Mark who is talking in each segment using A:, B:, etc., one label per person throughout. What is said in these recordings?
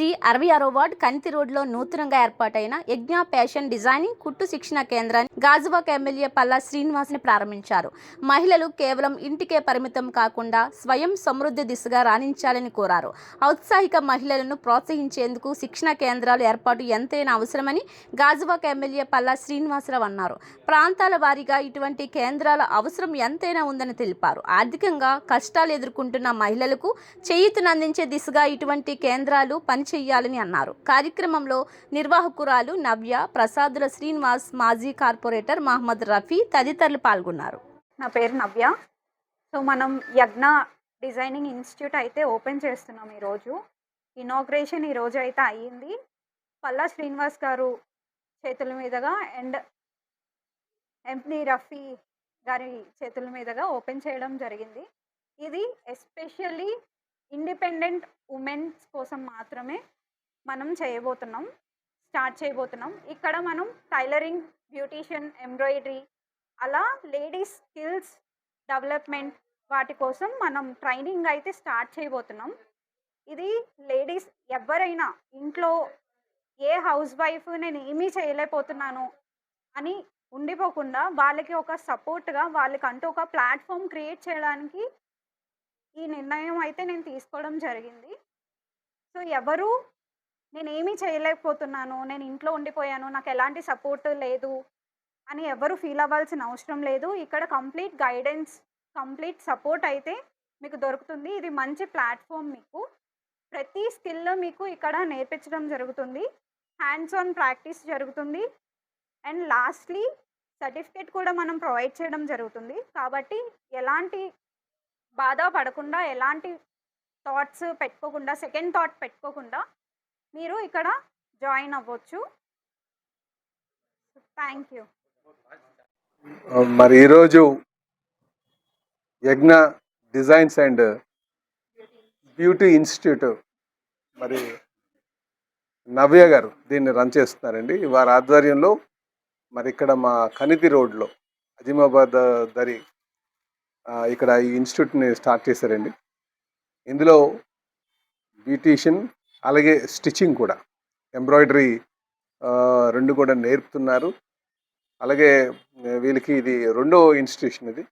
A: APC 66వ ward కంతి రోడ్లో నూతనంగా ఏర్పాటైన యజ్ఞ ఫ్యాషన్ డిజైనింగ్ కుట్టు శిక్షణ కేంద్రాన్ని గాజువాక ఎమ్మెల్యే పల్లా శ్రీనివాస్ని ప్రారంభించారు. మహిళలు కేవలం ఇంటికే పరిమితం కాకుండా స్వయం సమృద్ధి దిశగా రాణించాలని కోరారు. ఔత్సాహిక మహిళలను ప్రోత్సహించేందుకు శిక్షణ కేంద్రాలు ఏర్పాటు ఎంతైనా అవసరమని గాజువాక ఎమ్మెల్యే పల్లా శ్రీనివాసరావు అన్నారు. ప్రాంతాల వారీగా ఇటువంటి కేంద్రాల అవసరం ఎంతైనా ఉందని తెలిపారు. ఆర్థికంగా కష్టాలు ఎదుర్కొంటున్న మహిళలకు చేయూతనందించే దిశగా ఇటువంటి కేంద్రాలు పనిచేయాలని అన్నారు. కార్యక్రమంలో నిర్వాహకురాలు నవ్య, ప్రసాదుల శ్రీనివాస్, మాజీ కార్పొరేటర్ మహమ్మద్ రఫీ తదితరులు పాల్గొన్నారు.
B: నా పేరు నవ్య. సో మనం యజ్ఞ డిజైనింగ్ ఇన్స్టిట్యూట్ అయితే ఓపెన్ చేస్తున్నాం. ఈరోజు ఇనాగ్రేషన్ ఈరోజు అయితే అయ్యింది. పల్లా శ్రీనివాస్ గారు చేతుల మీదుగా అండ్ ఎంపీ రఫీ గారి చేతుల మీదుగా ఓపెన్ చేయడం జరిగింది. ఇది ఎస్పెషల్లీ ఇండిపెండెంట్ ఉమెన్స్ కోసం మాత్రమే మనం స్టార్ట్ చేయబోతున్నాం. ఇక్కడ మనం టైలరింగ్, బ్యూటీషియన్, ఎంబ్రాయిడరీ అలా లేడీస్ స్కిల్స్ డెవలప్మెంట్ వాటి కోసం మనం ట్రైనింగ్ అయితే స్టార్ట్ చేయబోతున్నాం. ఇది లేడీస్ ఎవరైనా ఇంట్లో ఏ హౌస్ వైఫ్ నేను ఏమీ చేయలేకపోతున్నాను అని ఉండిపోకుండా వాళ్ళకి ఒక సపోర్ట్గా వాళ్ళకంటూ ఒక ప్లాట్ఫామ్ క్రియేట్ చేయడానికి ఈ నిర్ణయం అయితే నేను తీసుకోవడం జరిగింది. సో ఎవరు నేనేమీ చేయలేకపోతున్నాను, నేను ఇంట్లో ఉండిపోయాను, నాకు ఎలాంటి సపోర్ట్ లేదు అని ఎవరు ఫీల్ అవ్వాల్సిన అవసరం లేదు. ఇక్కడ కంప్లీట్ గైడెన్స్, కంప్లీట్ సపోర్ట్ అయితే మీకు దొరుకుతుంది. ఇది మంచి ప్లాట్ఫామ్. మీకు ప్రతి స్కిల్ మీకు ఇక్కడ నేర్పించడం జరుగుతుంది. హ్యాండ్స్ ఆన్ ప్రాక్టీస్ జరుగుతుంది. అండ్ లాస్ట్లీ సర్టిఫికేట్ కూడా మనం ప్రొవైడ్ చేయడం జరుగుతుంది. కాబట్టి ఎలాంటి బాధ పడకుండా, ఎలాంటి థాట్స్ పెట్టుకోకుండా, సెకండ్ థాట్ పెట్టుకోకుండా మీరు ఇక్కడ జాయిన్ అవ్వచ్చు. Thank you.
C: మరి ఈరోజు యజ్ఞ డిజైన్స్ అండ్ బ్యూటీ ఇన్స్టిట్యూట్ మరి నవ్య గారు దీన్ని రన్ చేస్తున్నారండి. వారి ఆధ్వర్యంలో మరి ఇక్కడ మా కనితి రోడ్లో అజీమాబాద్ దరి ఇక్కడ ఈ ఇన్స్టిట్యూట్ని స్టార్ట్ చేశారండి. ఇందులో బ్యూటీషియన్ అలాగే స్టిచ్చింగ్ కూడా, ఎంబ్రాయిడరీ రెండు కూడా నేర్పుతున్నారు. అలాగే వీళ్ళకి ఇది రెండో ఇన్స్టిట్యూషన్. ఇది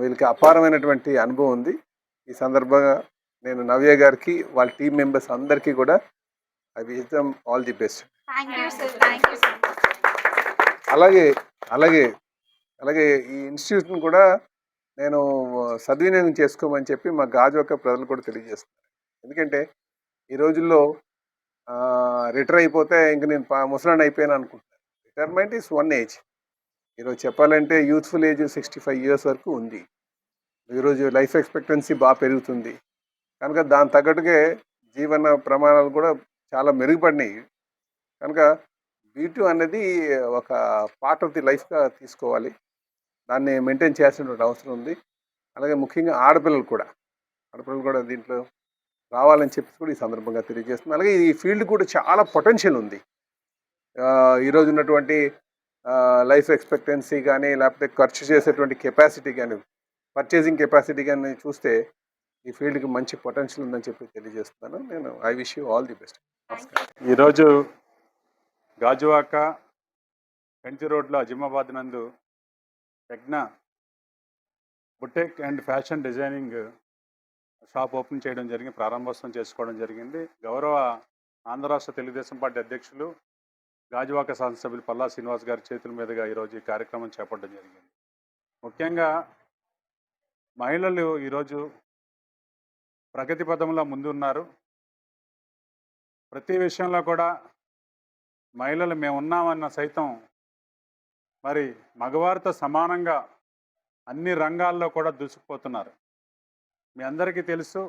C: వీళ్ళకి అపారమైనటువంటి అనుభవం ఉంది. ఈ సందర్భంగా నేను నవ్య గారికి, వాళ్ళ టీం మెంబర్స్ అందరికీ కూడా I wish them all the best. అలాగే ఈ ఇన్స్టిట్యూట్ని కూడా నేను సద్వినియోగం చేసుకోమని చెప్పి మా గాజువాక ప్రజలు కూడా తెలియజేస్తున్నారు. ఎందుకంటే ఈ రోజుల్లో రిటైర్ అయిపోతే ఇంక నేను ముసలాన్ని అయిపోయాను అనుకుంటున్నాను. Retirement is one age. ఈరోజు చెప్పాలంటే యూత్ఫుల్ ఏజ్ 65 years వరకు ఉంది. ఈరోజు లైఫ్ ఎక్స్పెక్టెన్సీ బాగా పెరుగుతుంది కనుక దాని తగ్గట్టుగా జీవన ప్రమాణాలు కూడా చాలా మెరుగుపడినాయి. కనుక బ్యూటీ అనేది ఒక పార్ట్ ఆఫ్ ది లైఫ్గా తీసుకోవాలి. దాన్ని మెయింటైన్ చేయాల్సినటువంటి అవసరం ఉంది. అలాగే ముఖ్యంగా ఆడపిల్లలు కూడా దీంట్లో రావాలని చెప్పి కూడా ఈ సందర్భంగా తెలియజేస్తుంది. అలాగే ఈ ఫీల్డ్ కూడా చాలా పొటెన్షియల్ ఉంది. ఈరోజు ఉన్నటువంటి లైఫ్ ఎక్స్పెక్టెన్సీ కానీ, లేకపోతే ఖర్చు చేసేటువంటి కెపాసిటీ కానీ, పర్చేసింగ్ కెపాసిటీ కానీ చూస్తే ఈ ఫీల్డ్కి మంచి పొటెన్షియల్ ఉందని చెప్పి తెలియజేస్తున్నాను. నేను I wish you all the best.
D: ఈరోజు గాజువాక కంచి రోడ్లో అజీమాబాద్ నందు యజ్ఞ boutique and fashion designing shop open చేయడం జరిగింది, ప్రారంభోత్సవం చేసుకోవడం జరిగింది. గౌరవ ఆంధ్ర రాష్ట్ర తెలుగుదేశం పార్టీ అధ్యక్షులు గాజువాక శాసనసభ్యులు పల్లా శ్రీనివాస్ గారి చేతుల మీదుగా ఈరోజు ఈ కార్యక్రమం చేపట్టడం జరిగింది. ముఖ్యంగా మహిళలు ఈరోజు ప్రగతి పథంలో ముందున్నారు. ప్రతి విషయంలో కూడా మహిళలు మేము ఉన్నామన్న సైతం మరి మగవారితో సమానంగా అన్ని రంగాల్లో కూడా దూసుకుపోతున్నారు. మీ అందరికీ తెలుసు,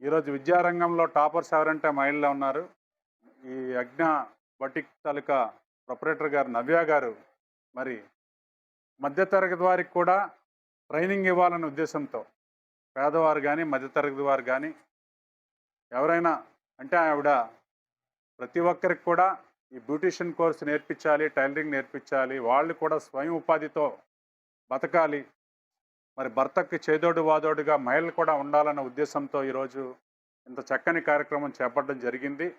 D: ఈరోజు విద్యారంగంలో టాపర్స్ ఎవరంటే మహిళలు ఉన్నారు. ఈ యజ్ఞ బటిక్ తాలూకా ప్రొపరేటర్ గారు నవ్య గారు మరి మధ్యతరగతి వారికి కూడా ట్రైనింగ్ ఇవ్వాలనే ఉద్దేశంతో పేదవారు కానీ, మధ్యతరగతి వారు కానీ ఎవరైనా అంటే ఆవిడ ప్రతి ఒక్కరికి కూడా ఈ బ్యూటిషియన్ కోర్సు నేర్పించాలి, టైలరింగ్ నేర్పించాలి, వాళ్ళు కూడా స్వయం ఉపాధితో బతకాలి, మరి భర్తకి చేదోడు వాదోడుగా మహిళలు కూడా ఉండాలన్న ఉద్దేశంతో ఈరోజు ఇంత చక్కని కార్యక్రమం చేపట్టడం జరిగింది.